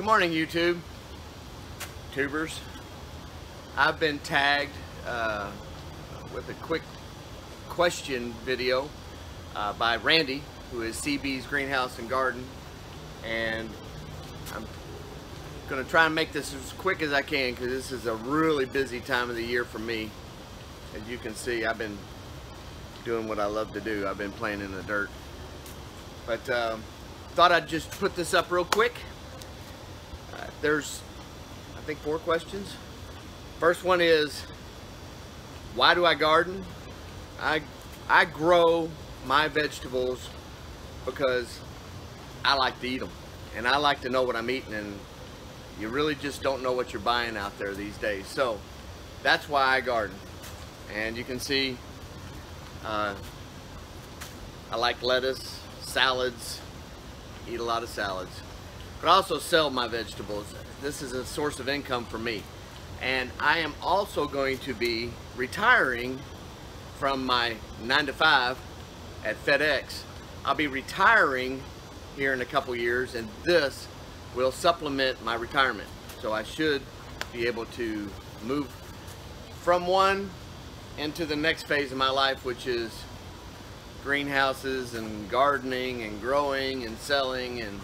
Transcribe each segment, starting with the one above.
morning, YouTube tubers. I've been tagged with a quick question video by Randy, who is CB's Greenhouse and Garden, and I'm gonna try and make this as quick as I can because this is a really busy time of the year for me. As you can see, I've been doing what I love to do. I've been playing in the dirt, but thought I'd just put this up real quick. There's, I think, 4 questions. First one is, why do I garden? I grow my vegetables because I like to eat them, and I like to know what I'm eating, and you really just don't know what you're buying out there these days. So that's why I garden. And you can see I like lettuce, salads, eat a lot of salads, but I also sell my vegetables. This is a source of income for me. And I am also going to be retiring from my 9-to-5 at FedEx. I'll be retiring here in a couple years, and this will supplement my retirement. So I should be able to move from one into the next phase of my life, which is greenhouses and gardening and growing and selling and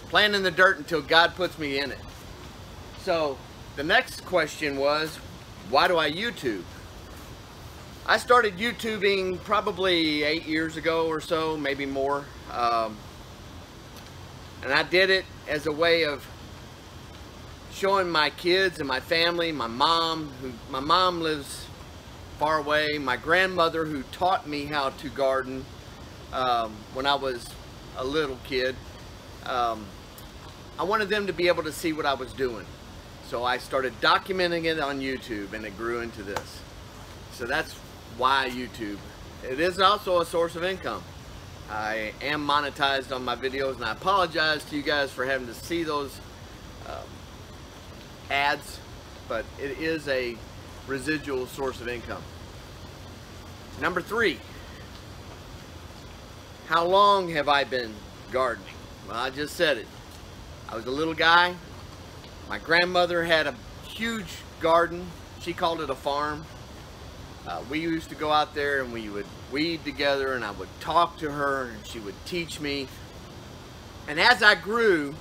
playing in the dirt until God puts me in it. So the next question was, why do I YouTube? I started YouTubing probably 8 years ago or so, maybe more. And I did it as a way of showing my kids and my family, my mom lives far away, my grandmother who taught me how to garden when I was a little kid. I wanted them to be able to see what I was doing. So I started documenting it on YouTube, and it grew into this. So that's why YouTube. It is also a source of income. I am monetized on my videos, and I apologize to you guys for having to see those ads, but it is a residual source of income. Number 3, how long have I been gardening? Well, I just said it. I was a little guy. My grandmother had a huge garden. She called it a farm. We used to go out there and we would weed together, and I would talk to her and she would teach me. And as I grew,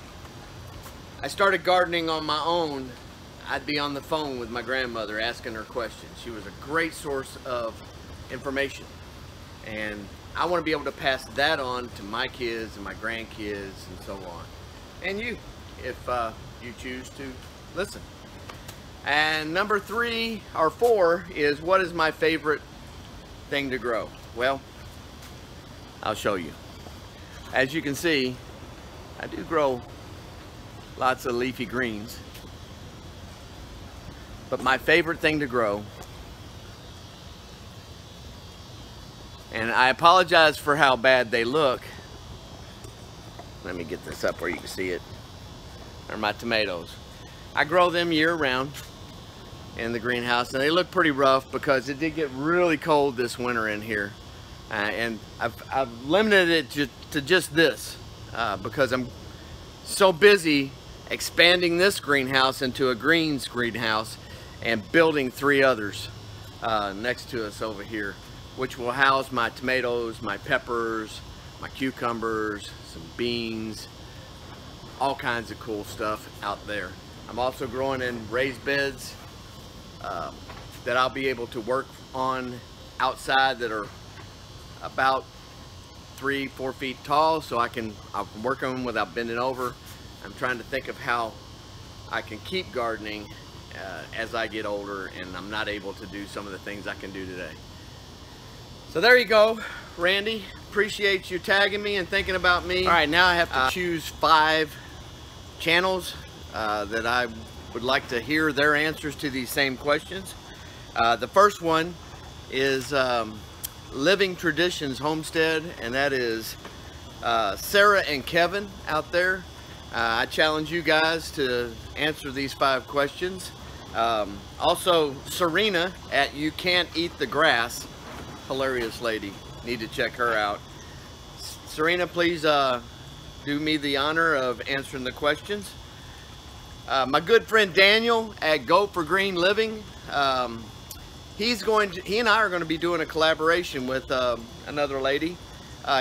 I started gardening on my own. I'd be on the phone with my grandmother asking her questions. She was a great source of information, and I want to be able to pass that on to my kids and my grandkids and so on, and you, if you choose to listen. And number 3 or 4 is, what is my favorite thing to grow? Well, I'll show you. As you can see, I do grow lots of leafy greens, but my favorite thing to grow, and I apologize for how bad they look. Let me get this up where you can see it. Are my tomatoes. I grow them year round in the greenhouse, and they look pretty rough because it did get really cold this winter in here. And I've limited it to just this because I'm so busy expanding this greenhouse into a greens greenhouse and building 3 others next to us over here, which will house my tomatoes, my peppers, my cucumbers, some beans, all kinds of cool stuff out there. I'm also growing in raised beds that I'll be able to work on outside that are about 3-4 feet tall, so I can work on them without bending over. I'm trying to think of how I can keep gardening as I get older and I'm not able to do some of the things I can do today. So there you go, Randy. Appreciate you tagging me and thinking about me. All right, now I have to choose 5 channels that I would like to hear their answers to these same questions. The first one is Living Traditions Homestead, and that is Sarah and Kevin out there. I challenge you guys to answer these 5 questions. Also, Serena at You Can't Eat the Grass, hilarious lady, need to check her out. Serena, please do me the honor of answering the questions. My good friend Daniel at Goat for Green Living, he and I are going to be doing a collaboration with another lady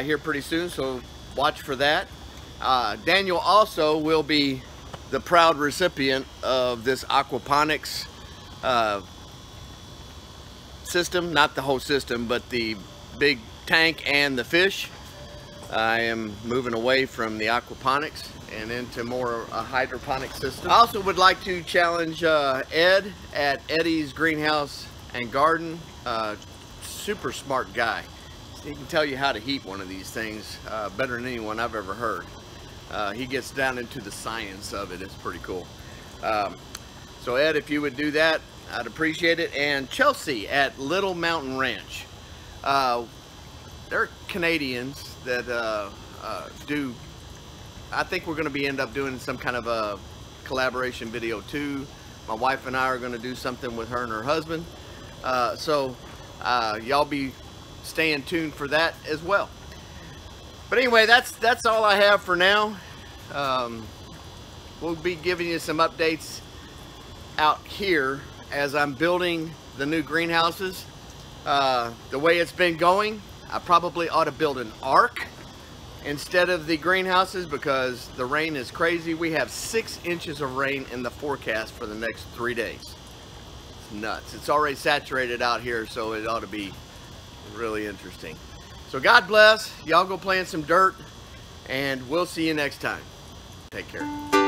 here pretty soon, so watch for that. Daniel also will be the proud recipient of this aquaponics system, not the whole system, but the big tank and the fish. I am moving away from the aquaponics and into more a hydroponic system. I also would like to challenge Ed at Eddys Greenhouse and Garden. Super smart guy. He can tell you how to heat one of these things better than anyone I've ever heard. He gets down into the science of it. It's pretty cool. So Ed, if you would do that, I'd appreciate it. And Chelsea at Little Mountain Ranch. They're Canadians that do, I think we're going to end up doing some kind of a collaboration video too. My wife and I are going to do something with her and her husband. So y'all be staying tuned for that as well. But anyway, that's all I have for now. We'll be giving you some updates out here as I'm building the new greenhouses. The way it's been going, I probably ought to build an ark instead of the greenhouses because the rain is crazy. We have 6 inches of rain in the forecast for the next 3 days. It's nuts. It's already saturated out here, so it ought to be really interesting. So God bless. Y'all go play in some dirt, and we'll see you next time. Take care.